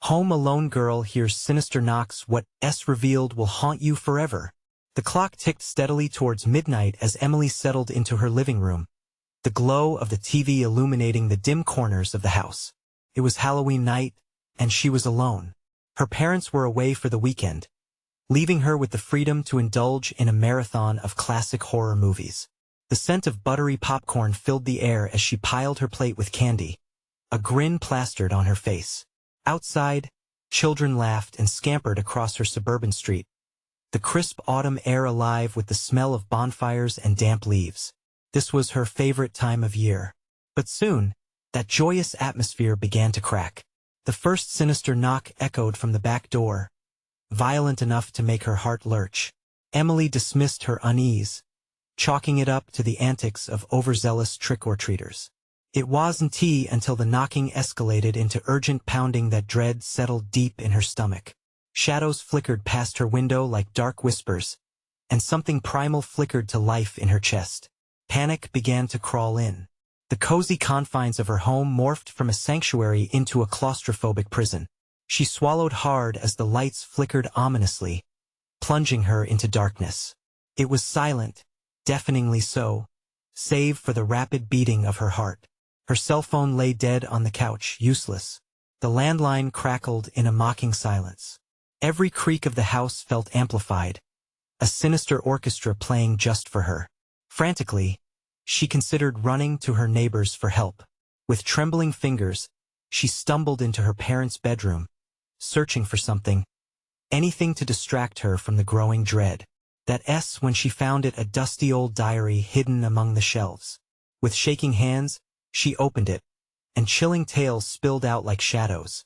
Home Alone girl hears sinister knocks. What S revealed will haunt you forever. The clock ticked steadily towards midnight as Emily settled into her living room, the glow of the TV illuminating the dim corners of the house. It was Halloween night, and she was alone. Her parents were away for the weekend, leaving her with the freedom to indulge in a marathon of classic horror movies. The scent of buttery popcorn filled the air as she piled her plate with candy, a grin plastered on her face. Outside, children laughed and scampered across her suburban street, the crisp autumn air alive with the smell of bonfires and damp leaves. This was her favorite time of year. But soon, that joyous atmosphere began to crack. The first sinister knock echoed from the back door, violent enough to make her heart lurch. Emily dismissed her unease, chalking it up to the antics of overzealous trick-or-treaters. It wasn't until the knocking escalated into urgent pounding that dread settled deep in her stomach. Shadows flickered past her window like dark whispers, and something primal flickered to life in her chest. Panic began to crawl in. The cozy confines of her home morphed from a sanctuary into a claustrophobic prison. She swallowed hard as the lights flickered ominously, plunging her into darkness. It was silent, deafeningly so, save for the rapid beating of her heart. Her cell phone lay dead on the couch, useless. The landline crackled in a mocking silence. Every creak of the house felt amplified, a sinister orchestra playing just for her. Frantically, she considered running to her neighbors for help. With trembling fingers, she stumbled into her parents' bedroom, searching for something, anything to distract her from the growing dread. That S when she found it, a dusty old diary hidden among the shelves. With shaking hands, she opened it, and chilling tales spilled out like shadows.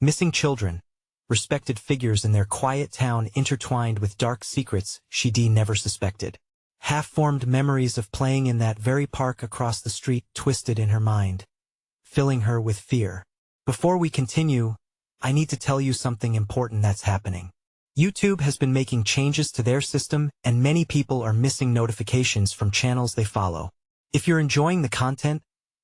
Missing children, respected figures in their quiet town intertwined with dark secrets she never suspected. Half-formed memories of playing in that very park across the street twisted in her mind, filling her with fear. Before we continue, I need to tell you something important that's happening. YouTube has been making changes to their system, and many people are missing notifications from channels they follow. If you're enjoying the content,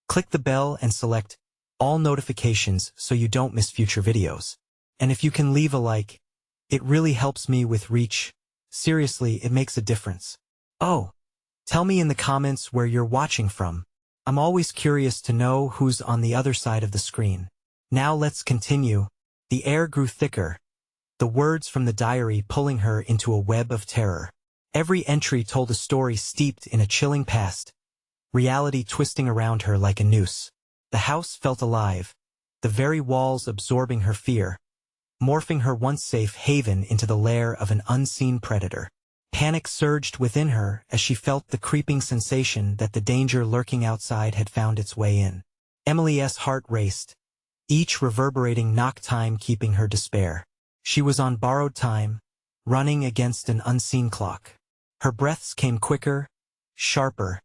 click the bell and select all notifications so you don't miss future videos. And if you can leave a like, it really helps me with reach. Seriously, it makes a difference. Oh, tell me in the comments where you're watching from. I'm always curious to know who's on the other side of the screen. Now let's continue. The air grew thicker, the words from the diary pulling her into a web of terror. Every entry told a story steeped in a chilling past, reality twisting around her like a noose. The house felt alive, the very walls absorbing her fear, morphing her once safe haven into the lair of an unseen predator. Panic surged within her as she felt the creeping sensation that the danger lurking outside had found its way in. Emily's heart raced, each reverberating knock time keeping her despair. She was on borrowed time, running against an unseen clock. Her breaths came quicker, sharper,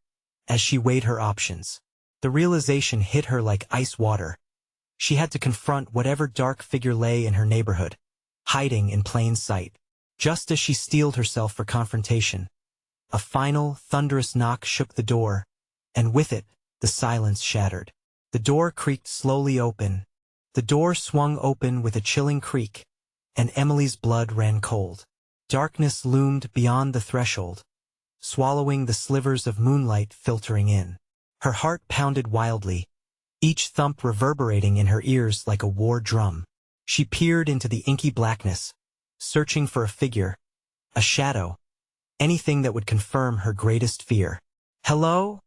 as she weighed her options. The realization hit her like ice water. She had to confront whatever dark figure lay in her neighborhood, hiding in plain sight. Just as she steeled herself for confrontation, a final, thunderous knock shook the door, and with it, the silence shattered. The door creaked slowly open. The door swung open with a chilling creak, and Emily's blood ran cold. Darkness loomed beyond the threshold, swallowing the slivers of moonlight filtering in. Her heart pounded wildly, each thump reverberating in her ears like a war drum. She peered into the inky blackness, searching for a figure, a shadow, anything that would confirm her greatest fear. "Hello?"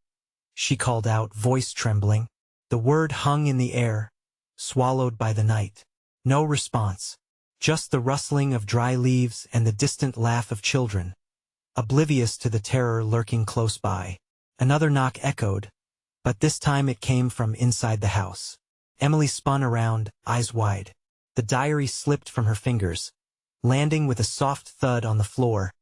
she called out, voice trembling. The word hung in the air, swallowed by the night. No response, just the rustling of dry leaves and the distant laugh of children, oblivious to the terror lurking close by. Another knock echoed, but this time it came from inside the house. Emily spun around, eyes wide. The diary slipped from her fingers, landing with a soft thud on the floor,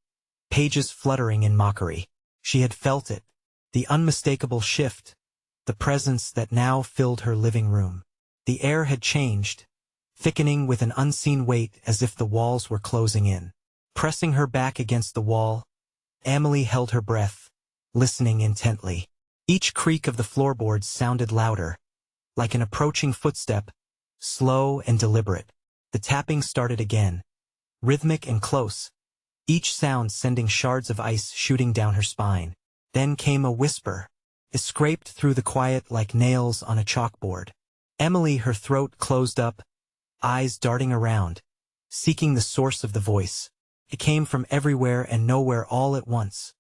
pages fluttering in mockery. She had felt it, the unmistakable shift, the presence that now filled her living room. The air had changed, thickening with an unseen weight as if the walls were closing in. Pressing her back against the wall, Emily held her breath, listening intently. Each creak of the floorboards sounded louder, like an approaching footstep, slow and deliberate. The tapping started again, rhythmic and close, each sound sending shards of ice shooting down her spine. Then came a whisper. It scraped through the quiet like nails on a chalkboard. Emily, her throat closed up, eyes darting around, seeking the source of the voice. It came from everywhere and nowhere all at once,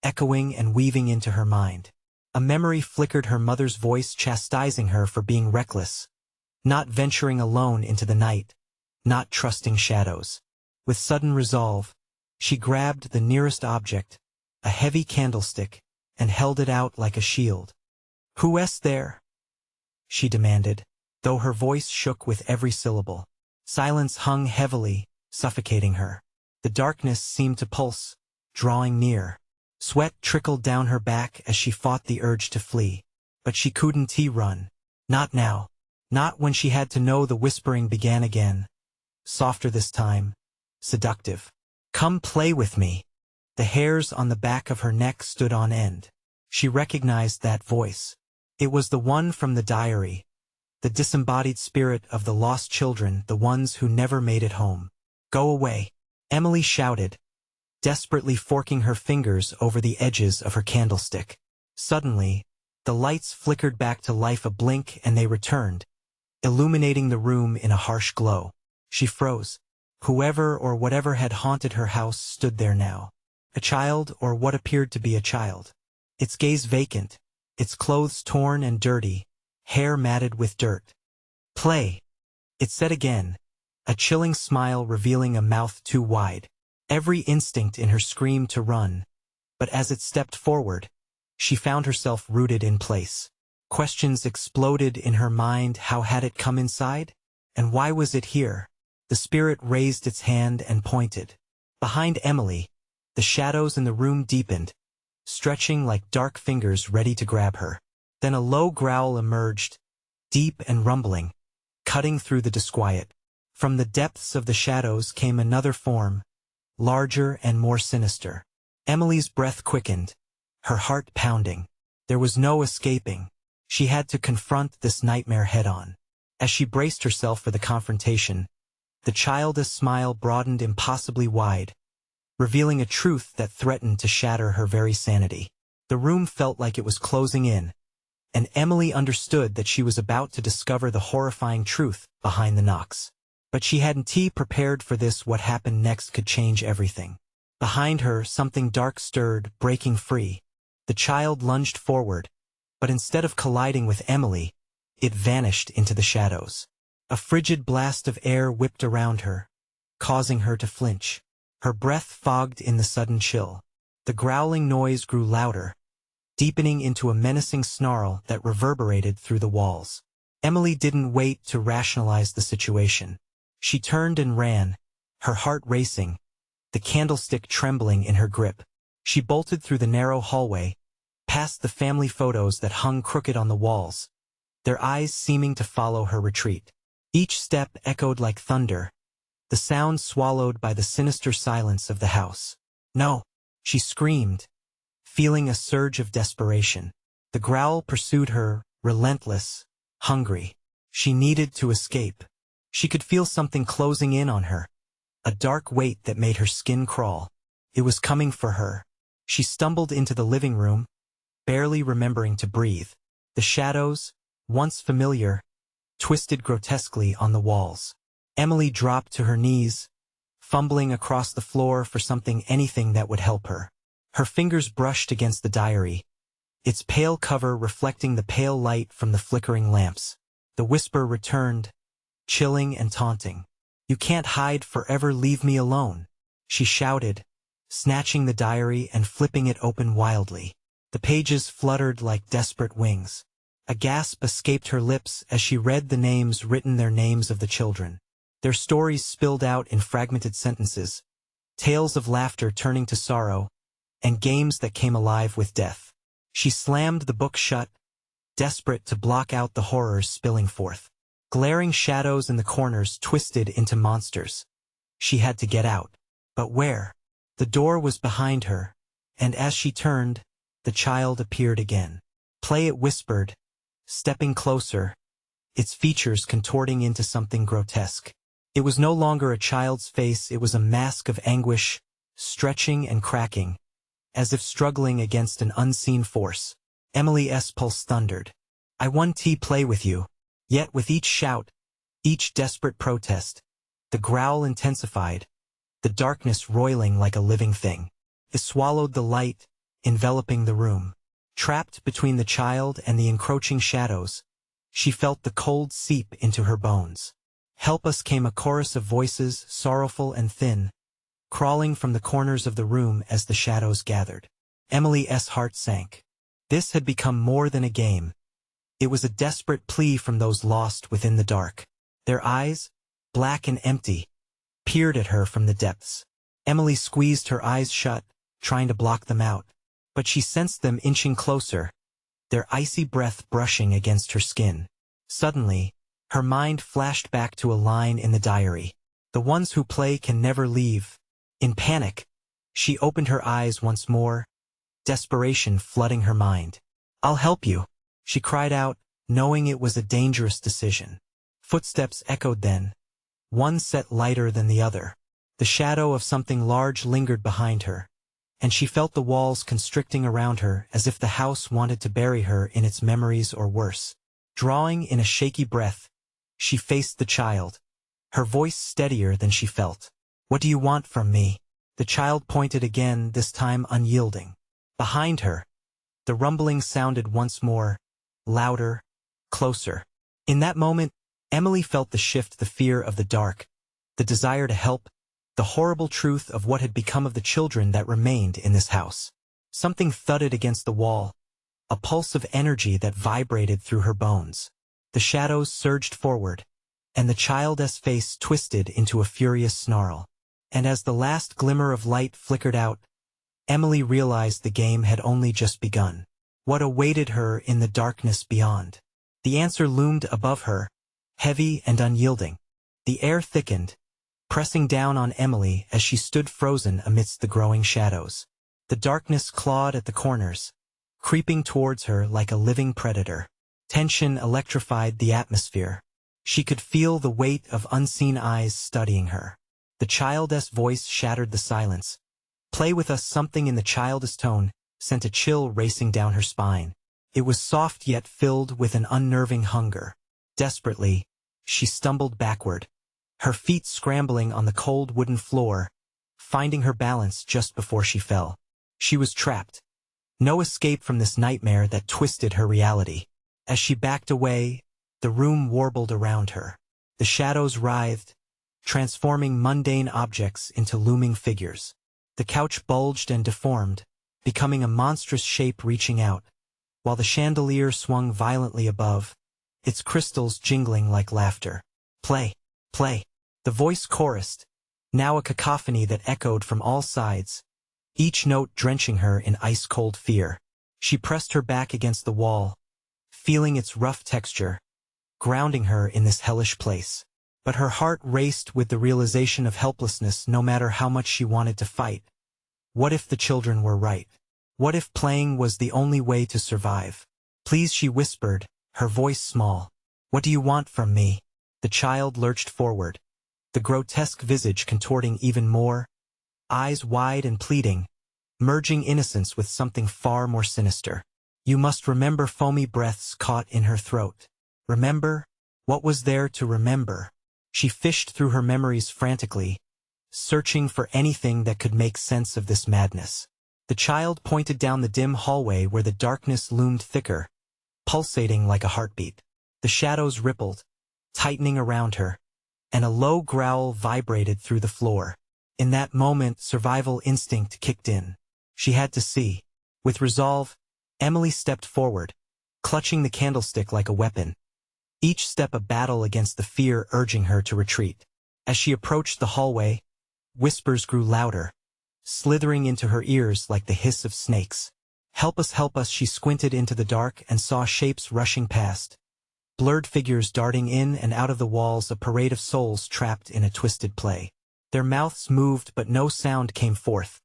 echoing and weaving into her mind. A memory flickered, her mother's voice chastising her for being reckless, not venturing alone into the night, not trusting shadows. With sudden resolve, she grabbed the nearest object, a heavy candlestick, and held it out like a shield. "Who's there?" she demanded, though her voice shook with every syllable. Silence hung heavily, suffocating her. The darkness seemed to pulse, drawing near. Sweat trickled down her back as she fought the urge to flee. But she couldn't run. Not now. Not when she had to know. The whispering began again. Softer this time. Seductive. "Come play with me." The hairs on the back of her neck stood on end. She recognized that voice. It was the one from the diary. The disembodied spirit of the lost children, the ones who never made it home. "Go away," Emily shouted, desperately forking her fingers over the edges of her candlestick. Suddenly, the lights flickered back to life, a blink, and they returned, illuminating the room in a harsh glow. She froze. Whoever or whatever had haunted her house stood there now. A child, or what appeared to be a child. Its gaze vacant, its clothes torn and dirty, hair matted with dirt. "Play," it said again, a chilling smile revealing a mouth too wide. Every instinct in her screamed to run, but as it stepped forward, she found herself rooted in place. Questions exploded in her mind. How had it come inside? And why was it here? The spirit raised its hand and pointed. Behind Emily, the shadows in the room deepened, stretching like dark fingers ready to grab her. Then a low growl emerged, deep and rumbling, cutting through the disquiet. From the depths of the shadows came another form, larger and more sinister. Emily's breath quickened, her heart pounding. There was no escaping. She had to confront this nightmare head-on. As she braced herself for the confrontation, the childish smile broadened impossibly wide, revealing a truth that threatened to shatter her very sanity. The room felt like it was closing in, and Emily understood that she was about to discover the horrifying truth behind the knocks. But she hadn't prepared for this. What happened next could change everything. Behind her, something dark stirred, breaking free. The child lunged forward, but instead of colliding with Emily, it vanished into the shadows. A frigid blast of air whipped around her, causing her to flinch. Her breath fogged in the sudden chill. The growling noise grew louder, deepening into a menacing snarl that reverberated through the walls. Emily didn't wait to rationalize the situation. She turned and ran, her heart racing, the candlestick trembling in her grip. She bolted through the narrow hallway, past the family photos that hung crooked on the walls, their eyes seeming to follow her retreat. Each step echoed like thunder, the sound swallowed by the sinister silence of the house. "No!" she screamed, feeling a surge of desperation. The growl pursued her, relentless, hungry. She needed to escape. She could feel something closing in on her, a dark weight that made her skin crawl. It was coming for her. She stumbled into the living room, barely remembering to breathe. The shadows, once familiar, twisted grotesquely on the walls. Emily dropped to her knees, fumbling across the floor for anything that would help her. Her fingers brushed against the diary, its pale cover reflecting the pale light from the flickering lamps. The whisper returned, chilling and taunting. "You can't hide forever, leave me alone," she shouted, snatching the diary and flipping it open wildly. The pages fluttered like desperate wings. A gasp escaped her lips as she read the names written, their names of the children. Their stories spilled out in fragmented sentences, tales of laughter turning to sorrow, and games that came alive with death. She slammed the book shut, desperate to block out the horrors spilling forth. Glaring shadows in the corners twisted into monsters. She had to get out. But where? The door was behind her, and as she turned, the child appeared again. "Play," it whispered, stepping closer, its features contorting into something grotesque. It was no longer a child's face, it was a mask of anguish, stretching and cracking, as if struggling against an unseen force. Emily's pulse thundered. I want to play with you. Yet with each shout, each desperate protest, the growl intensified, the darkness roiling like a living thing. It swallowed the light, enveloping the room. Trapped between the child and the encroaching shadows, she felt the cold seep into her bones. Help us, came a chorus of voices, sorrowful and thin, crawling from the corners of the room as the shadows gathered. Emily's heart sank. This had become more than a game. It was a desperate plea from those lost within the dark. Their eyes, black and empty, peered at her from the depths. Emily squeezed her eyes shut, trying to block them out. But she sensed them inching closer, their icy breath brushing against her skin. Suddenly, her mind flashed back to a line in the diary. The ones who play can never leave. In panic, she opened her eyes once more, desperation flooding her mind. I'll help you, she cried out, knowing it was a dangerous decision. Footsteps echoed then, one set lighter than the other. The shadow of something large lingered behind her, and she felt the walls constricting around her as if the house wanted to bury her in its memories or worse. Drawing in a shaky breath, she faced the child, her voice steadier than she felt. What do you want from me? The child pointed again, this time unyielding. Behind her, the rumbling sounded once more, louder, closer. In that moment, Emily felt the shift, the fear of the dark, the desire to help, the horrible truth of what had become of the children that remained in this house. Something thudded against the wall, a pulse of energy that vibrated through her bones. The shadows surged forward, and the child's face twisted into a furious snarl. And as the last glimmer of light flickered out, Emily realized the game had only just begun. What awaited her in the darkness beyond? The answer loomed above her, heavy and unyielding. The air thickened, pressing down on Emily as she stood frozen amidst the growing shadows. The darkness clawed at the corners, creeping towards her like a living predator. Tension electrified the atmosphere. She could feel the weight of unseen eyes studying her. The child's voice shattered the silence. Play with us. Something in the childish tone sent a chill racing down her spine. It was soft yet filled with an unnerving hunger. Desperately, she stumbled backward, her feet scrambling on the cold wooden floor, finding her balance just before she fell. She was trapped. No escape from this nightmare that twisted her reality. As she backed away, the room warbled around her. The shadows writhed, transforming mundane objects into looming figures. The couch bulged and deformed, becoming a monstrous shape reaching out, while the chandelier swung violently above, its crystals jingling like laughter. Play, play. The voice chorused, now a cacophony that echoed from all sides, each note drenching her in ice-cold fear. She pressed her back against the wall, feeling its rough texture, grounding her in this hellish place. But her heart raced with the realization of helplessness no matter how much she wanted to fight. What if the children were right? What if playing was the only way to survive? Please, she whispered, her voice small. What do you want from me? The child lurched forward, the grotesque visage contorting even more, eyes wide and pleading, merging innocence with something far more sinister. You must remember. Foamy breaths caught in her throat. Remember? What was there to remember? She fished through her memories frantically, searching for anything that could make sense of this madness. The child pointed down the dim hallway where the darkness loomed thicker, pulsating like a heartbeat. The shadows rippled, tightening around her, and a low growl vibrated through the floor. In that moment, survival instinct kicked in. She had to see. With resolve, Emily stepped forward, clutching the candlestick like a weapon, each step a battle against the fear urging her to retreat. As she approached the hallway, whispers grew louder, slithering into her ears like the hiss of snakes. Help us, help us. She squinted into the dark and saw shapes rushing past, blurred figures darting in and out of the walls, a parade of souls trapped in a twisted play. Their mouths moved but no sound came forth,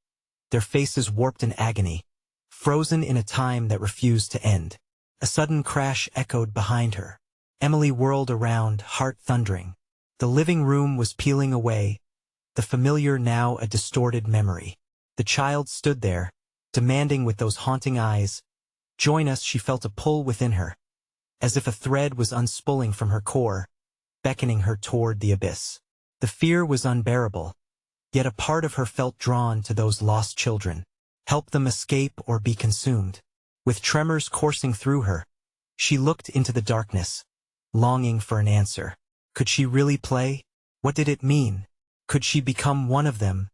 their faces warped in agony, frozen in a time that refused to end. A sudden crash echoed behind her. Emily whirled around, heart thundering. The living room was peeling away, the familiar now a distorted memory. The child stood there, demanding with those haunting eyes. Join us. She felt a pull within her, as if a thread was unspooling from her core, beckoning her toward the abyss. The fear was unbearable, yet a part of her felt drawn to those lost children. Help them escape or be consumed. With tremors coursing through her, she looked into the darkness, longing for an answer. Could she really play? What did it mean? Could she become one of them,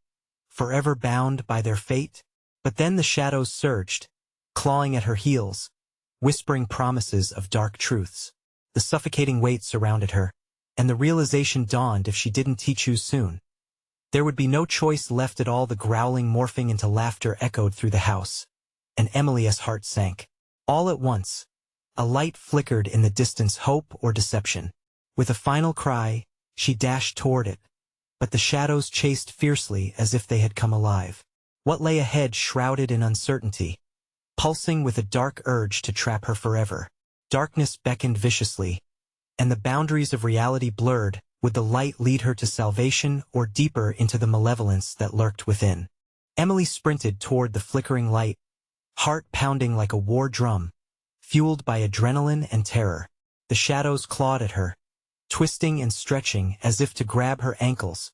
forever bound by their fate? But then the shadows surged, clawing at her heels, whispering promises of dark truths. The suffocating weight surrounded her, and the realization dawned: if she didn't choose soon, there would be no choice left at all. The growling morphing into laughter echoed through the house, and Emily's heart sank. All at once, a light flickered in the distance. Hope or deception? With a final cry, she dashed toward it, but the shadows chased fiercely as if they had come alive. What lay ahead shrouded in uncertainty, pulsing with a dark urge to trap her forever. Darkness beckoned viciously, and the boundaries of reality blurred. Would the light lead her to salvation or deeper into the malevolence that lurked within? Emily sprinted toward the flickering light, heart pounding like a war drum, fueled by adrenaline and terror. The shadows clawed at her, twisting and stretching as if to grab her ankles,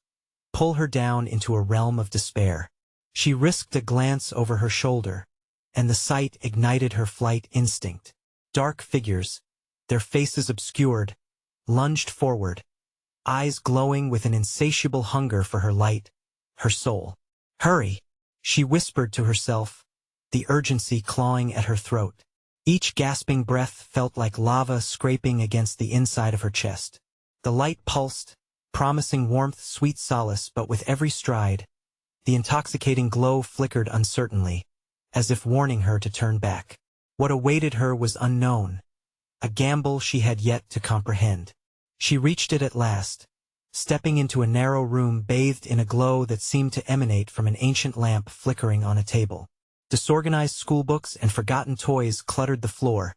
pull her down into a realm of despair. She risked a glance over her shoulder, and the sight ignited her flight instinct. Dark figures, their faces obscured, lunged forward, eyes glowing with an insatiable hunger for her light, her soul. Hurry, she whispered to herself, the urgency clawing at her throat. Each gasping breath felt like lava scraping against the inside of her chest. The light pulsed, promising warmth, sweet solace, but with every stride, the intoxicating glow flickered uncertainly, as if warning her to turn back. What awaited her was unknown, a gamble she had yet to comprehend. She reached it at last, stepping into a narrow room bathed in a glow that seemed to emanate from an ancient lamp flickering on a table. Disorganized schoolbooks and forgotten toys cluttered the floor,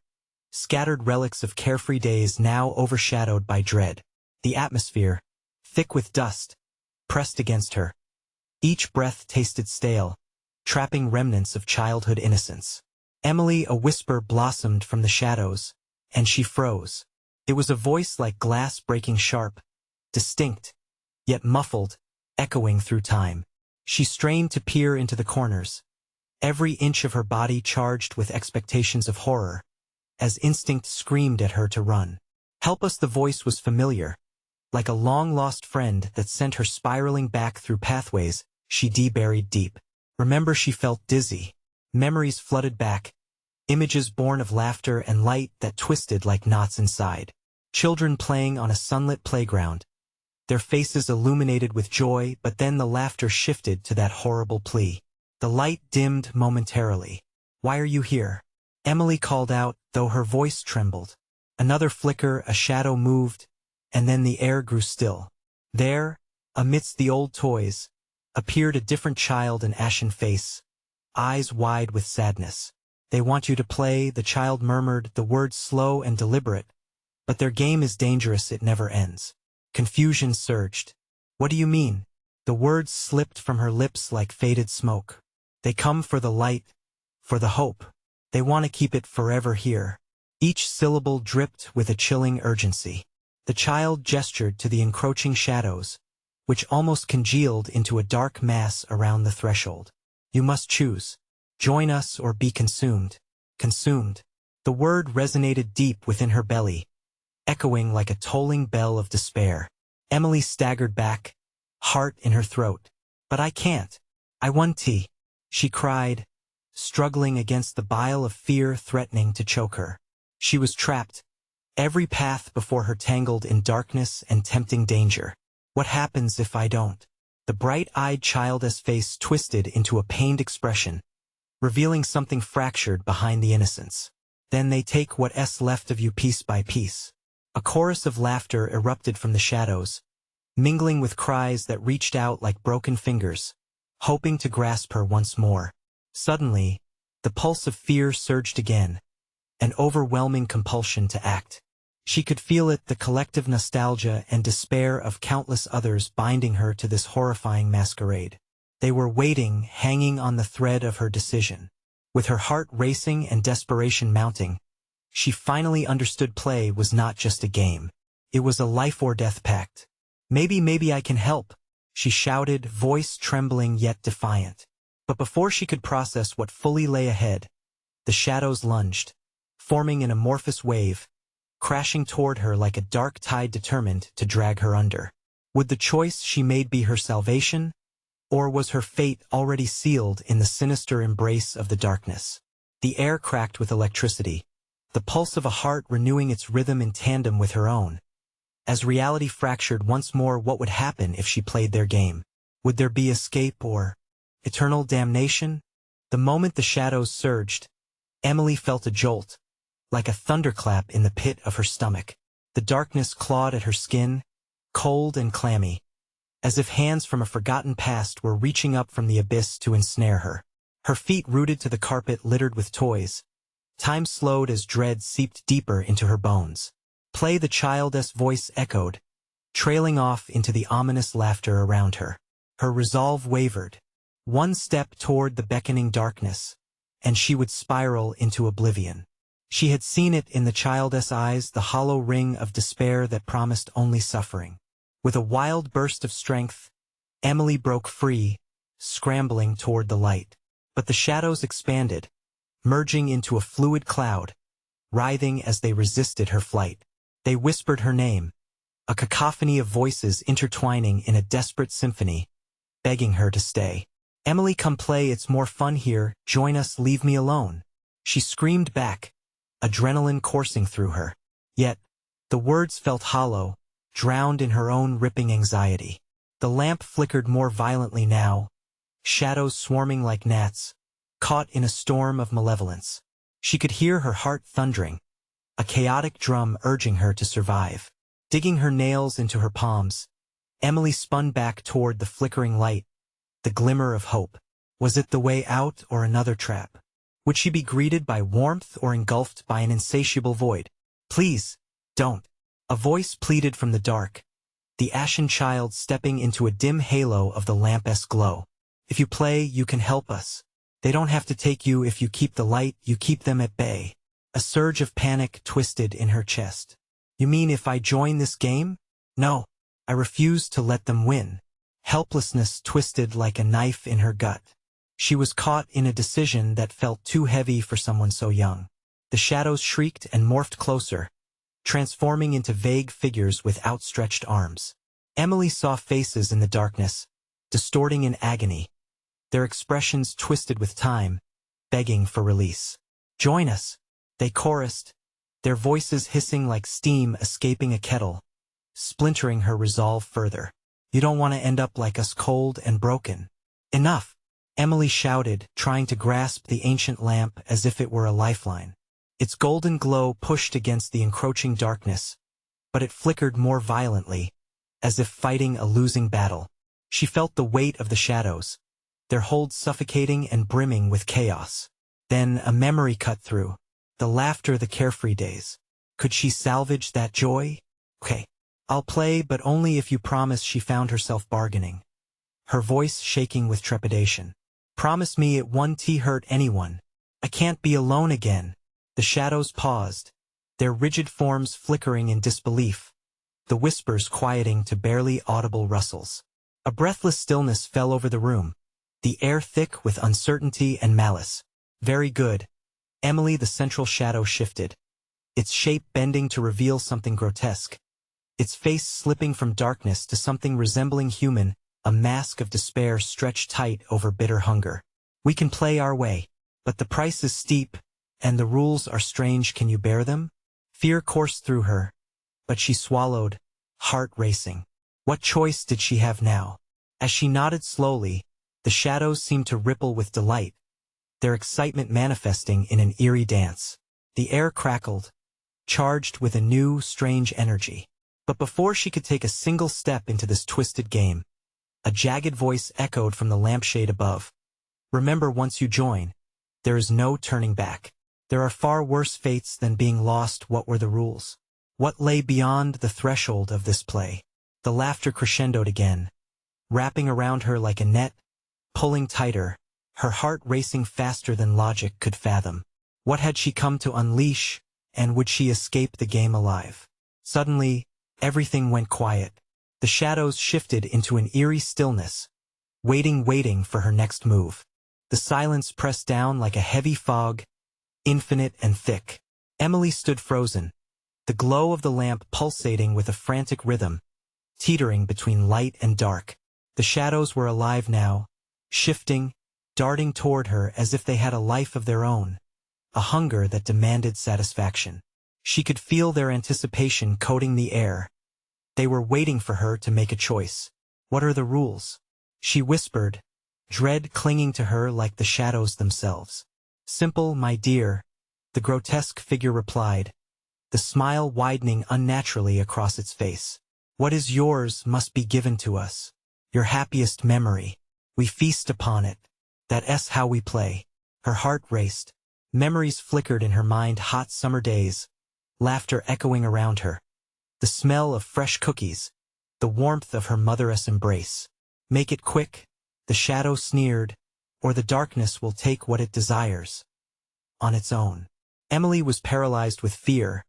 scattered relics of carefree days now overshadowed by dread. The atmosphere, thick with dust, pressed against her. Each breath tasted stale, trapping remnants of childhood innocence. Emily, a whisper blossomed from the shadows, and she froze. It was a voice like glass breaking sharp, distinct, yet muffled, echoing through time. She strained to peer into the corners, every inch of her body charged with expectations of horror, as instinct screamed at her to run. Help us! The voice was familiar, like a long-lost friend that sent her spiraling back through pathways she buried deep. Remember, she felt dizzy. Memories flooded back, images born of laughter and light that twisted like knots inside. Children playing on a sunlit playground, their faces illuminated with joy, but then the laughter shifted to that horrible plea. The light dimmed momentarily. Why are you here? Emily called out, though her voice trembled. Another flicker, a shadow moved, and then the air grew still. There, amidst the old toys, appeared a different child, an ashen face, eyes wide with sadness. They want you to play, the child murmured, the words slow and deliberate. But their game is dangerous, it never ends. Confusion surged. What do you mean? The words slipped from her lips like faded smoke. They come for the light, for the hope. They want to keep it forever here. Each syllable dripped with a chilling urgency. The child gestured to the encroaching shadows, which almost congealed into a dark mass around the threshold. You must choose. Join us or be consumed. Consumed. The word resonated deep within her belly, echoing like a tolling bell of despair. Emily staggered back, heart in her throat. But I can't. I want tea, she cried, struggling against the bile of fear threatening to choke her. She was trapped, every path before her tangled in darkness and tempting danger. What happens if I don't? The bright-eyed child's face twisted into a pained expression, revealing something fractured behind the innocence. Then they take what's left of you piece by piece. A chorus of laughter erupted from the shadows, mingling with cries that reached out like broken fingers, hoping to grasp her once more. Suddenly, the pulse of fear surged again, an overwhelming compulsion to act. She could feel it, the collective nostalgia and despair of countless others binding her to this horrifying masquerade. They were waiting, hanging on the thread of her decision. With her heart racing and desperation mounting, she finally understood play was not just a game. It was a life-or-death pact. Maybe I can help," she shouted, voice trembling yet defiant. But before she could process what fully lay ahead, the shadows lunged, forming an amorphous wave, crashing toward her like a dark tide determined to drag her under. Would the choice she made be her salvation, or was her fate already sealed in the sinister embrace of the darkness? The air cracked with electricity, the pulse of a heart renewing its rhythm in tandem with her own. As reality fractured once more, what would happen if she played their game? Would there be escape or eternal damnation? The moment the shadows surged, Emily felt a jolt, like a thunderclap in the pit of her stomach. The darkness clawed at her skin, cold and clammy, as if hands from a forgotten past were reaching up from the abyss to ensnare her. Her feet rooted to the carpet littered with toys. Time slowed as dread seeped deeper into her bones. "Play," the child's voice echoed, trailing off into the ominous laughter around her. Her resolve wavered. One step toward the beckoning darkness, and she would spiral into oblivion. She had seen it in the child's eyes, the hollow ring of despair that promised only suffering. With a wild burst of strength, Emily broke free, scrambling toward the light. But the shadows expanded, merging into a fluid cloud, writhing as they resisted her flight. They whispered her name, a cacophony of voices intertwining in a desperate symphony, begging her to stay. "Emily, come play, it's more fun here, join us, leave me alone," she screamed back, adrenaline coursing through her. Yet, the words felt hollow, drowned in her own ripping anxiety. The lamp flickered more violently now, shadows swarming like gnats, caught in a storm of malevolence. She could hear her heart thundering, a chaotic drum urging her to survive. Digging her nails into her palms, Emily spun back toward the flickering light, the glimmer of hope. Was it the way out or another trap? Would she be greeted by warmth or engulfed by an insatiable void? "Please, don't," a voice pleaded from the dark, the ashen child stepping into a dim halo of the lamp's glow. "If you play, you can help us. They don't have to take you. If you keep the light, you keep them at bay." A surge of panic twisted in her chest. "You mean if I join this game?" "No, I refuse to let them win." Helplessness twisted like a knife in her gut. She was caught in a decision that felt too heavy for someone so young. The shadows shrieked and morphed closer, transforming into vague figures with outstretched arms. Emily saw faces in the darkness, distorting in agony, their expressions twisted with time, begging for release. "Join us," they chorused, their voices hissing like steam escaping a kettle, splintering her resolve further. "You don't want to end up like us, cold and broken." "Enough," Emily shouted, trying to grasp the ancient lamp as if it were a lifeline. Its golden glow pushed against the encroaching darkness, but it flickered more violently, as if fighting a losing battle. She felt the weight of the shadows, their hold suffocating and brimming with chaos. Then a memory cut through. The laughter, the carefree days. Could she salvage that joy? "Okay, I'll play, but only if you promise," she found herself bargaining, her voice shaking with trepidation. "Promise me it won't hurt anyone. I can't be alone again." The shadows paused, their rigid forms flickering in disbelief, the whispers quieting to barely audible rustles. A breathless stillness fell over the room, the air thick with uncertainty and malice. "Very good." Emily, the central shadow, shifted, its shape bending to reveal something grotesque, its face slipping from darkness to something resembling human, a mask of despair stretched tight over bitter hunger. "We can play our way, but the price is steep, and the rules are strange. Can you bear them?" Fear coursed through her, but she swallowed, heart racing. What choice did she have now? As she nodded slowly, the shadows seemed to ripple with delight, their excitement manifesting in an eerie dance. The air crackled, charged with a new, strange energy. But before she could take a single step into this twisted game, a jagged voice echoed from the lampshade above. "Remember, once you join, there is no turning back. There are far worse fates than being lost." What were the rules? What lay beyond the threshold of this play? The laughter crescendoed again, wrapping around her like a net, pulling tighter, her heart racing faster than logic could fathom. What had she come to unleash, and would she escape the game alive? Suddenly, everything went quiet. The shadows shifted into an eerie stillness, waiting for her next move. The silence pressed down like a heavy fog, infinite and thick. Emily stood frozen, the glow of the lamp pulsating with a frantic rhythm, teetering between light and dark. The shadows were alive now, shifting, darting toward her as if they had a life of their own, a hunger that demanded satisfaction. She could feel their anticipation coating the air. They were waiting for her to make a choice. What are the rules? She whispered, dread clinging to her like the shadows themselves. Simple, my dear, the grotesque figure replied, the smile widening unnaturally across its face. What is yours must be given to us. Your happiest memory. We feast upon it. That's how we play. Her heart raced. Memories flickered in her mind, hot summer days, laughter echoing around her, the smell of fresh cookies, the warmth of her mother's embrace. Make it quick, the shadow sneered, or the darkness will take what it desires. On its own. Emily was paralyzed with fear,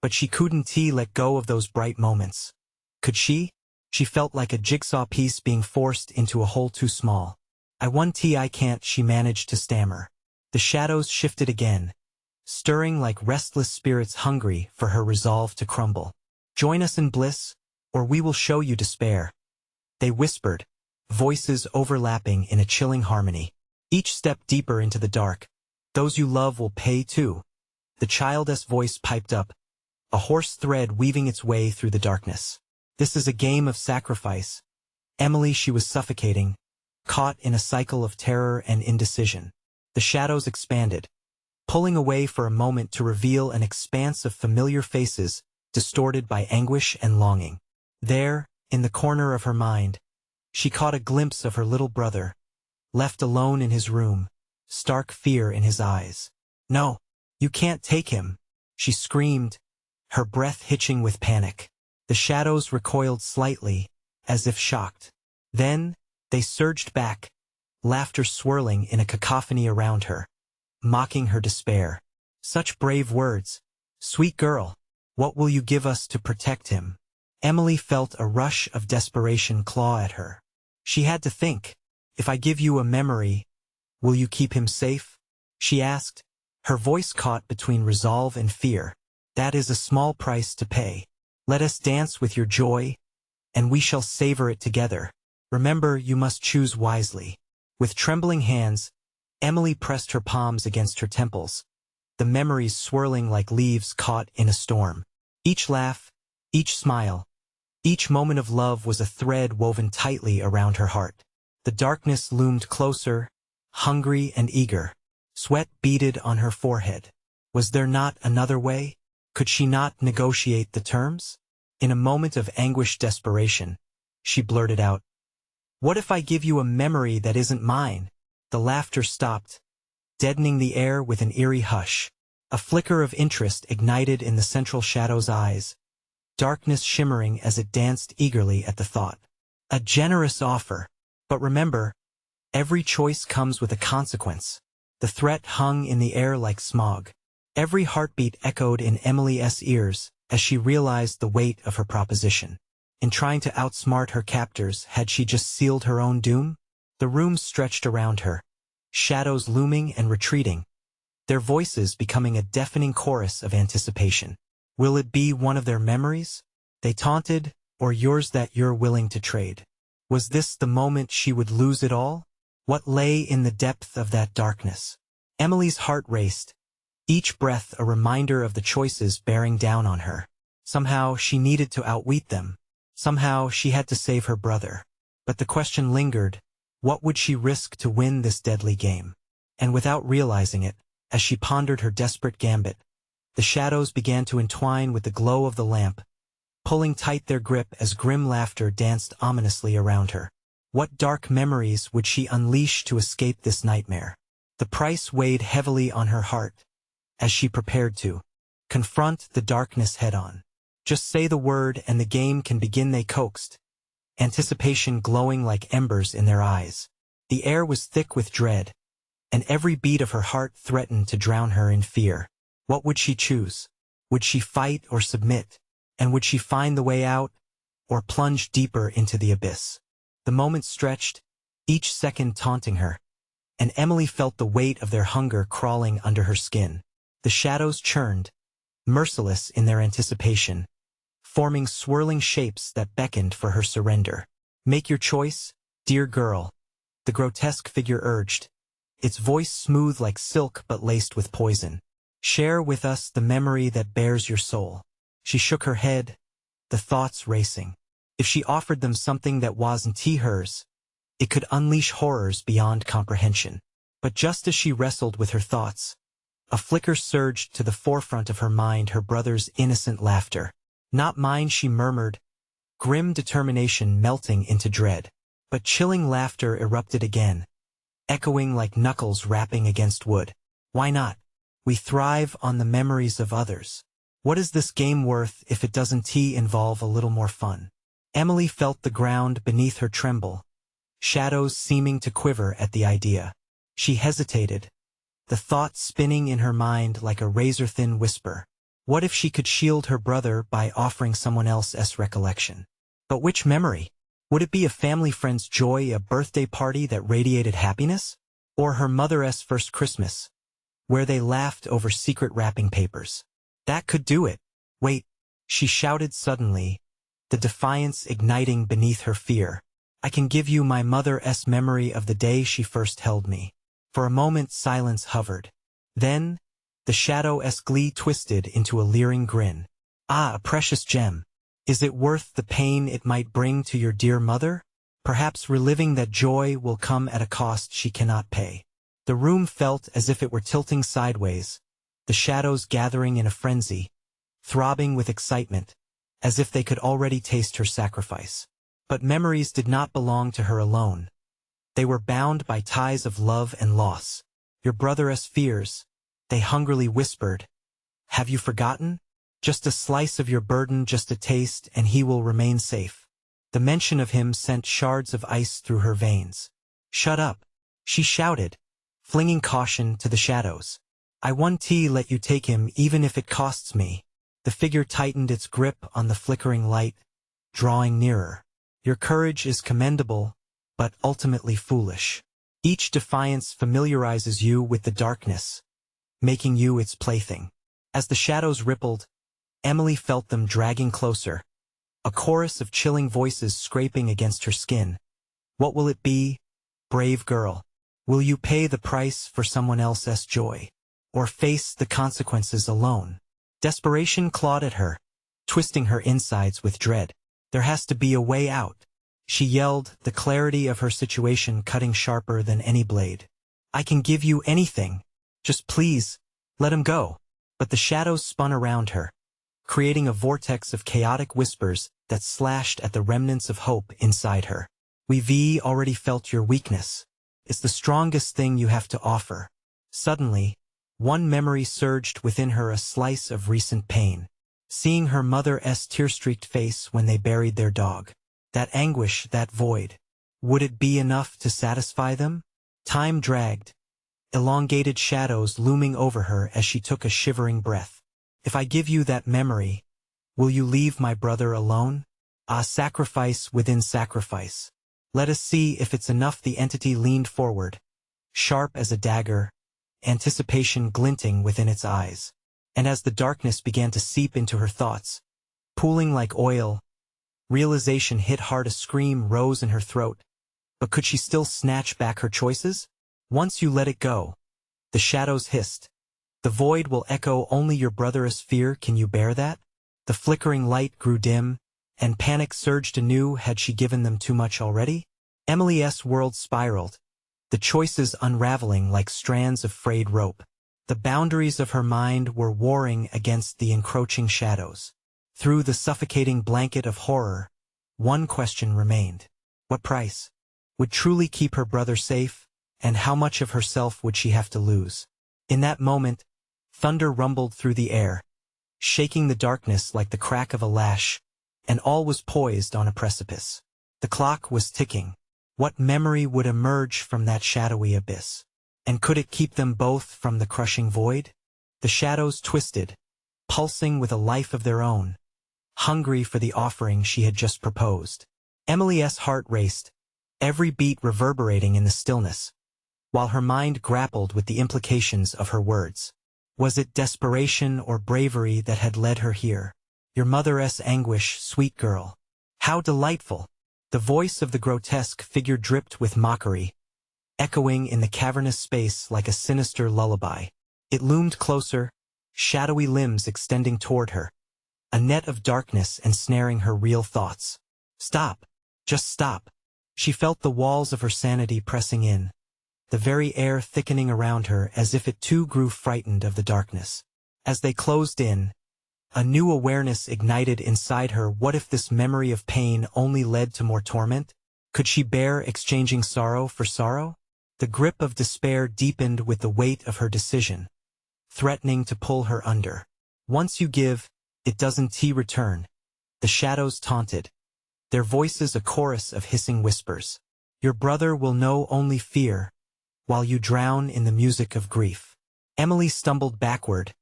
but she couldn't let go of those bright moments. Could she? She felt like a jigsaw piece being forced into a hole too small. I can't, she managed to stammer. The shadows shifted again, stirring like restless spirits hungry for her resolve to crumble. Join us in bliss, or we will show you despair. They whispered, voices overlapping in a chilling harmony. Each step deeper into the dark. Those you love will pay too. The child's voice piped up, a hoarse thread weaving its way through the darkness. This is a game of sacrifice. Emily, she was suffocating, caught in a cycle of terror and indecision. The shadows expanded, pulling away for a moment to reveal an expanse of familiar faces, distorted by anguish and longing. There, in the corner of her mind, she caught a glimpse of her little brother, left alone in his room, stark fear in his eyes. No, you can't take him, she screamed, her breath hitching with panic. The shadows recoiled slightly, as if shocked. Then, they surged back, laughter swirling in a cacophony around her, mocking her despair. Such brave words. Sweet girl, what will you give us to protect him? Emily felt a rush of desperation claw at her. She had to think, if I give you a memory, will you keep him safe? She asked, her voice caught between resolve and fear. That is a small price to pay. Let us dance with your joy, and we shall savor it together. Remember, you must choose wisely. With trembling hands, Emily pressed her palms against her temples, the memories swirling like leaves caught in a storm. Each laugh, each smile, each moment of love was a thread woven tightly around her heart. The darkness loomed closer, hungry and eager. Sweat beaded on her forehead. Was there not another way? Could she not negotiate the terms? In a moment of anguished desperation, she blurted out, "What if I give you a memory that isn't mine?" The laughter stopped, deadening the air with an eerie hush. A flicker of interest ignited in the central shadow's eyes, darkness shimmering as it danced eagerly at the thought. A generous offer. But remember, every choice comes with a consequence. The threat hung in the air like smog. Every heartbeat echoed in Emily's ears as she realized the weight of her proposition. In trying to outsmart her captors, had she just sealed her own doom? The room stretched around her, shadows looming and retreating, their voices becoming a deafening chorus of anticipation. Will it be one of their memories? They taunted, or yours that you're willing to trade? Was this the moment she would lose it all? What lay in the depth of that darkness? Emily's heart raced, each breath a reminder of the choices bearing down on her. Somehow she needed to outwit them. Somehow she had to save her brother. But the question lingered, what would she risk to win this deadly game? And without realizing it, as she pondered her desperate gambit, the shadows began to entwine with the glow of the lamp, pulling tight their grip as grim laughter danced ominously around her. What dark memories would she unleash to escape this nightmare? The price weighed heavily on her heart, as she prepared to confront the darkness head-on. Just say the word and the game can begin, they coaxed, anticipation glowing like embers in their eyes. The air was thick with dread, and every beat of her heart threatened to drown her in fear. What would she choose? Would she fight or submit? And would she find the way out, or plunge deeper into the abyss? The moment stretched, each second taunting her, and Emily felt the weight of their hunger crawling under her skin. The shadows churned, merciless in their anticipation, forming swirling shapes that beckoned for her surrender. Make your choice, dear girl, the grotesque figure urged, its voice smooth like silk but laced with poison. Share with us the memory that bears your soul. She shook her head, the thoughts racing. If she offered them something that wasn't hers, it could unleash horrors beyond comprehension. But just as she wrestled with her thoughts, a flicker surged to the forefront of her mind, her brother's innocent laughter. Not mine, she murmured, grim determination melting into dread. But chilling laughter erupted again, echoing like knuckles rapping against wood. Why not? We thrive on the memories of others. What is this game worth if it doesn't involve a little more fun? Emily felt the ground beneath her tremble, shadows seeming to quiver at the idea. She hesitated, the thought spinning in her mind like a razor-thin whisper. What if she could shield her brother by offering someone else's recollection? But which memory? Would it be a family friend's joy, a birthday party that radiated happiness? Or her mother's first Christmas, where they laughed over secret wrapping papers? That could do it. Wait, she shouted suddenly, the defiance igniting beneath her fear. I can give you my mother's memory of the day she first held me. For a moment silence hovered. Then, the shadow's glee twisted into a leering grin. Ah, a precious gem. Is it worth the pain it might bring to your dear mother? Perhaps reliving that joy will come at a cost she cannot pay. The room felt as if it were tilting sideways, the shadows gathering in a frenzy, throbbing with excitement, as if they could already taste her sacrifice. But memories did not belong to her alone. They were bound by ties of love and loss. Your brother's fears, they hungrily whispered. Have you forgotten? Just a slice of your burden, just a taste, and he will remain safe. The mention of him sent shards of ice through her veins. Shut up, she shouted, flinging caution to the shadows. I won't let you take him even if it costs me. The figure tightened its grip on the flickering light, drawing nearer. Your courage is commendable, but ultimately foolish. Each defiance familiarizes you with the darkness, making you its plaything. As the shadows rippled, Emily felt them dragging closer, a chorus of chilling voices scraping against her skin. What will it be, brave girl? Will you pay the price for someone else's joy, or face the consequences alone? Desperation clawed at her, twisting her insides with dread. There has to be a way out, she yelled, the clarity of her situation cutting sharper than any blade. I can give you anything. Just please, let him go. But the shadows spun around her, creating a vortex of chaotic whispers that slashed at the remnants of hope inside her. We've already felt your weakness. It's the strongest thing you have to offer. Suddenly, one memory surged within her, a slice of recent pain. Seeing her mother's tear-streaked face when they buried their dog. That anguish, that void. Would it be enough to satisfy them? Time dragged, elongated shadows looming over her as she took a shivering breath. If I give you that memory, will you leave my brother alone? Ah, sacrifice within sacrifice. Let us see if it's enough. The entity leaned forward, sharp as a dagger, anticipation glinting within its eyes. And as the darkness began to seep into her thoughts, pooling like oil, realization hit hard. A scream rose in her throat. But could she still snatch back her choices? Once you let it go, the shadows hissed. The void will echo only your brother's fear. Can you bear that? The flickering light grew dim, and panic surged anew. Had she given them too much already? Emily's world spiraled, the choices unraveling like strands of frayed rope. The boundaries of her mind were warring against the encroaching shadows. Through the suffocating blanket of horror, one question remained. What price would truly keep her brother safe, and how much of herself would she have to lose? In that moment, thunder rumbled through the air, shaking the darkness like the crack of a lash, and all was poised on a precipice. The clock was ticking. What memory would emerge from that shadowy abyss? And could it keep them both from the crushing void? The shadows twisted, pulsing with a life of their own, hungry for the offering she had just proposed. Emily's heart raced, every beat reverberating in the stillness, while her mind grappled with the implications of her words. Was it desperation or bravery that had led her here? Your mother's anguish, sweet girl. How delightful! The voice of the grotesque figure dripped with mockery, echoing in the cavernous space like a sinister lullaby. It loomed closer, shadowy limbs extending toward her, a net of darkness ensnaring her real thoughts. Stop! Just stop! She felt the walls of her sanity pressing in, the very air thickening around her as if it too grew frightened of the darkness. As they closed in, a new awareness ignited inside her. What if this memory of pain only led to more torment? Could she bear exchanging sorrow for sorrow? The grip of despair deepened with the weight of her decision, threatening to pull her under. Once you give, it doesn't return. The shadows taunted, their voices a chorus of hissing whispers. Your brother will know only fear, while you drown in the music of grief. Emily stumbled backward,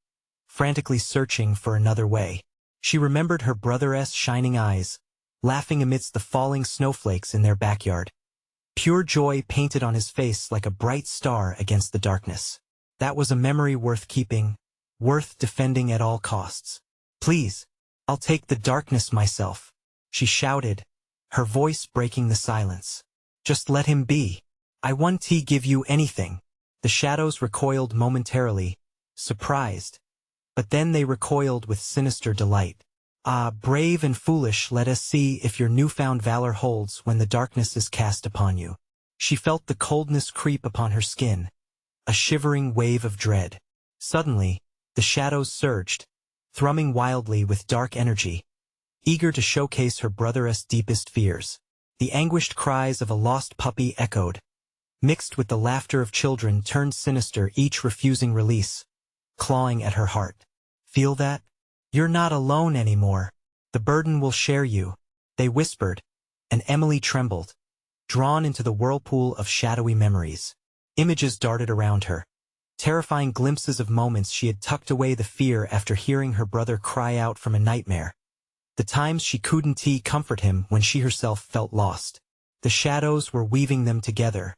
frantically searching for another way. She remembered her brother's shining eyes, laughing amidst the falling snowflakes in their backyard. Pure joy painted on his face like a bright star against the darkness. That was a memory worth keeping, worth defending at all costs. Please, I'll take the darkness myself, she shouted, her voice breaking the silence. Just let him be. I won't give you anything. The shadows recoiled momentarily, surprised, but then they recoiled with sinister delight. Ah, brave and foolish, let us see if your newfound valor holds when the darkness is cast upon you. She felt the coldness creep upon her skin, a shivering wave of dread. Suddenly, the shadows surged, thrumming wildly with dark energy, eager to showcase her brother's deepest fears. The anguished cries of a lost puppy echoed, mixed with the laughter of children turned sinister, each refusing release, clawing at her heart. Feel that? You're not alone anymore. The burden will share you, they whispered, and Emily trembled, drawn into the whirlpool of shadowy memories. Images darted around her, terrifying glimpses of moments she had tucked away, the fear after hearing her brother cry out from a nightmare, the times she couldn't comfort him when she herself felt lost. The shadows were weaving them together,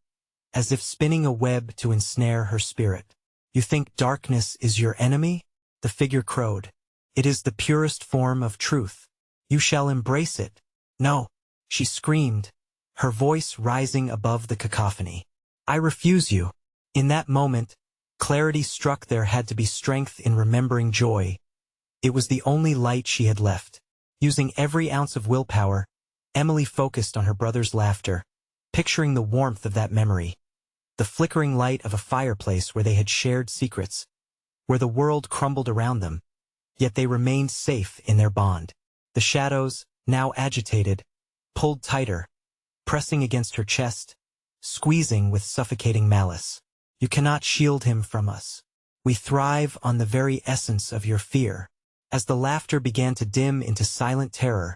as if spinning a web to ensnare her spirit. You think darkness is your enemy? The figure crowed. It is the purest form of truth. You shall embrace it. No, she screamed, her voice rising above the cacophony. I refuse you. In that moment, clarity struck. There had to be strength in remembering joy. It was the only light she had left. Using every ounce of willpower, Emily focused on her brother's laughter, picturing the warmth of that memory, the flickering light of a fireplace where they had shared secrets, where the world crumbled around them, yet they remained safe in their bond. The shadows, now agitated, pulled tighter, pressing against her chest, squeezing with suffocating malice. You cannot shield him from us. We thrive on the very essence of your fear. As the laughter began to dim into silent terror,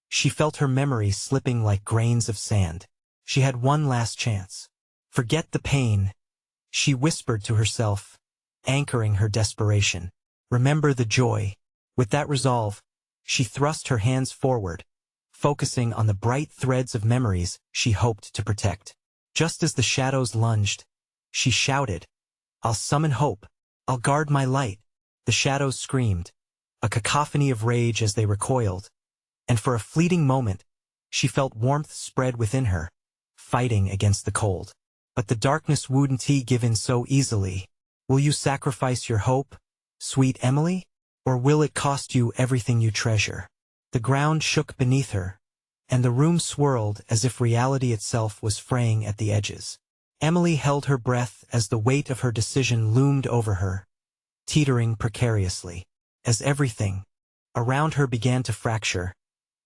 she felt her memory slipping like grains of sand. She had one last chance. Forget the pain, she whispered to herself, anchoring her desperation. Remember the joy. With that resolve, she thrust her hands forward, focusing on the bright threads of memories she hoped to protect. Just as the shadows lunged, she shouted, I'll summon hope. I'll guard my light. The shadows screamed, a cacophony of rage as they recoiled, and for a fleeting moment, she felt warmth spread within her, fighting against the cold. But the darkness wouldn't give in so easily. Will you sacrifice your hope, sweet Emily? Or will it cost you everything you treasure? The ground shook beneath her, and the room swirled as if reality itself was fraying at the edges. Emily held her breath as the weight of her decision loomed over her, teetering precariously. As everything around her began to fracture,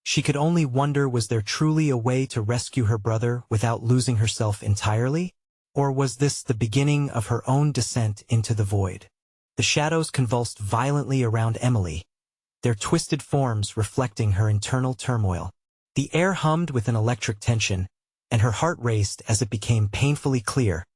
she could only wonder, was there truly a way to rescue her brother without losing herself entirely? Or was this the beginning of her own descent into the void? The shadows convulsed violently around Emily, their twisted forms reflecting her internal turmoil. The air hummed with an electric tension, and her heart raced as it became painfully clear.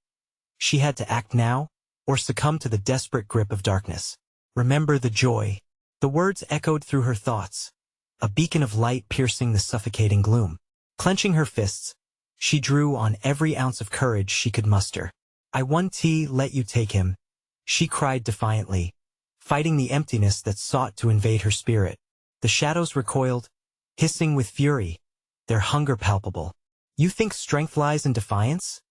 She had to act now, or succumb to the desperate grip of darkness. Remember the joy. The words echoed through her thoughts, a beacon of light piercing the suffocating gloom. Clenching her fists, she drew on every ounce of courage she could muster. "I won't let you take him," she cried defiantly, fighting the emptiness that sought to invade her spirit. The shadows recoiled, hissing with fury, their hunger palpable. "You think strength lies in defiance?"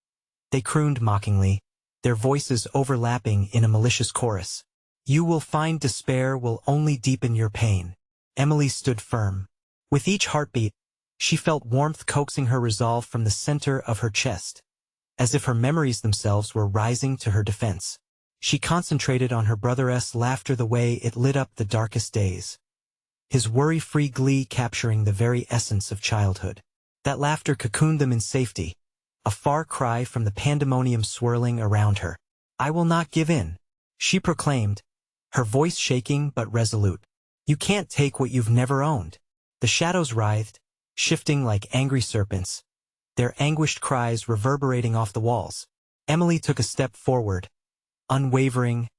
they crooned mockingly, their voices overlapping in a malicious chorus. "You will find despair will only deepen your pain." Emily stood firm. With each heartbeat, she felt warmth coaxing her resolve from the center of her chest, as if her memories themselves were rising to her defense. She concentrated on her brother's laughter the way it lit up the darkest days, his worry-free glee capturing the very essence of childhood. That laughter cocooned them in safety, a far cry from the pandemonium swirling around her. "I will not give in," she proclaimed, her voice shaking but resolute. "You can't take what you've never owned." The shadows writhed, shifting like angry serpents, their anguished cries reverberating off the walls. Emily took a step forward, unwavering,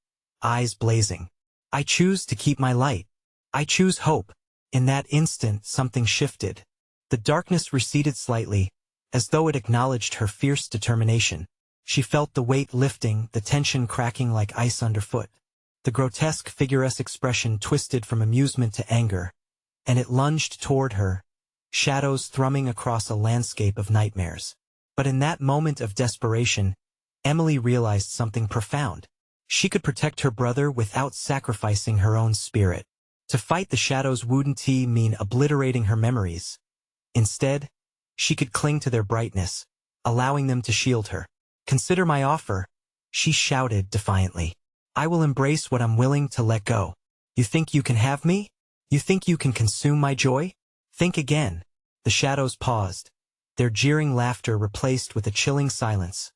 eyes blazing. "I choose to keep my light. I choose hope." In that instant something shifted. The darkness receded slightly, as though it acknowledged her fierce determination. She felt the weight lifting, the tension cracking like ice underfoot. The grotesque figuresque expression twisted from amusement to anger, and it lunged toward her, shadows thrumming across a landscape of nightmares. But in that moment of desperation, Emily realized something profound. She could protect her brother without sacrificing her own spirit. To fight the shadows wouldn't mean obliterating her memories. Instead, she could cling to their brightness, allowing them to shield her. "Consider my offer," she shouted defiantly. "I will embrace what I'm willing to let go." "You think you can have me? You think you can consume my joy? Think again." The shadows paused, their jeering laughter replaced with a chilling silence,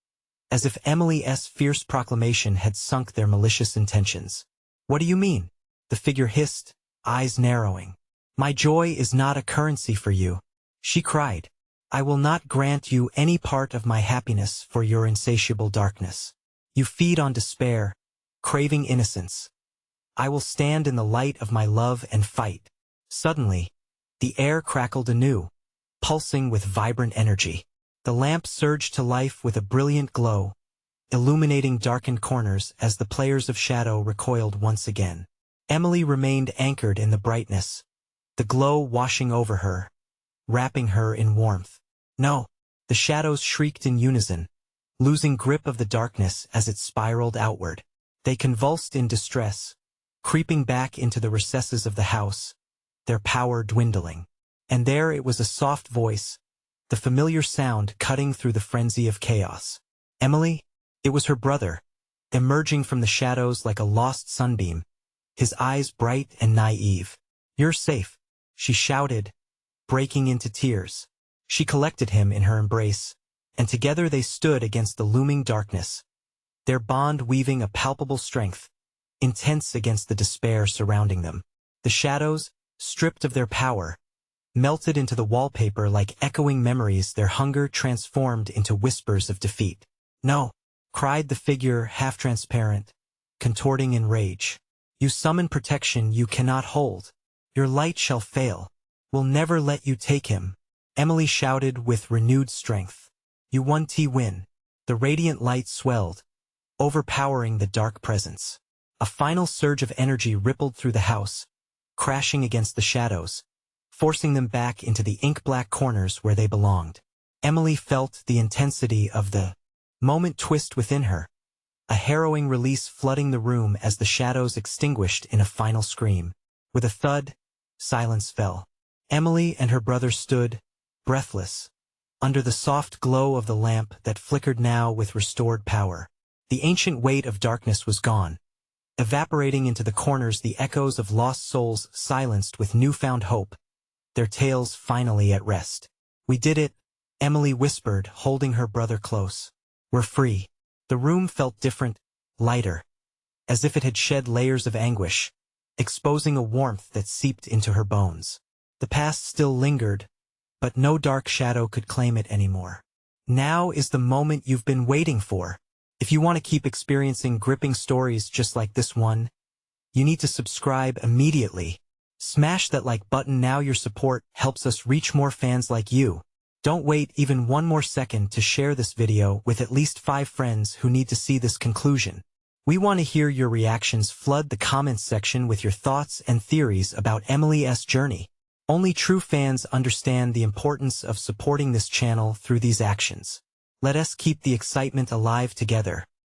as if Emily's fierce proclamation had sunk their malicious intentions. "What do you mean?" the figure hissed, eyes narrowing. "My joy is not a currency for you," she cried. "I will not grant you any part of my happiness for your insatiable darkness. You feed on despair, craving innocence. I will stand in the light of my love and fight." Suddenly, the air crackled anew, pulsing with vibrant energy. The lamp surged to life with a brilliant glow, illuminating darkened corners as the players of shadow recoiled once again. Emily remained anchored in the brightness, the glow washing over her, wrapping her in warmth. "No!" the shadows shrieked in unison, losing grip of the darkness as it spiraled outward. They convulsed in distress, creeping back into the recesses of the house, their power dwindling. And there it was, a soft voice, the familiar sound cutting through the frenzy of chaos. "Emily?" It was her brother, emerging from the shadows like a lost sunbeam, his eyes bright and naive. "You're safe," she shouted, breaking into tears. She collected him in her embrace, and together they stood against the looming darkness, their bond weaving a palpable strength, intense against the despair surrounding them. The shadows, stripped of their power, melted into the wallpaper like echoing memories, their hunger transformed into whispers of defeat. "No!" cried the figure, half-transparent, contorting in rage. "You summon protection you cannot hold. Your light shall fail. We'll never let you take him." Emily shouted with renewed strength. "You won't win." The radiant light swelled, overpowering the dark presence. A final surge of energy rippled through the house, crashing against the shadows, forcing them back into the ink-black corners where they belonged. Emily felt the intensity of the moment twist within her, a harrowing release flooding the room as the shadows extinguished in a final scream. With a thud, silence fell. Emily and her brother stood, breathless, under the soft glow of the lamp that flickered now with restored power. The ancient weight of darkness was gone, evaporating into the corners, the echoes of lost souls silenced with newfound hope, their tales finally at rest. "We did it," Emily whispered, holding her brother close. "We're free." The room felt different, lighter, as if it had shed layers of anguish, exposing a warmth that seeped into her bones. The past still lingered, but no dark shadow could claim it anymore. Now is the moment you've been waiting for. If you want to keep experiencing gripping stories just like this one, you need to subscribe immediately. Smash that like button now. Your support helps us reach more fans like you. Don't wait even one more second to share this video with at least 5 friends who need to see this conclusion. We want to hear your reactions. Flood the comments section with your thoughts and theories about Emily's journey. Only true fans understand the importance of supporting this channel through these actions. Let us keep the excitement alive together.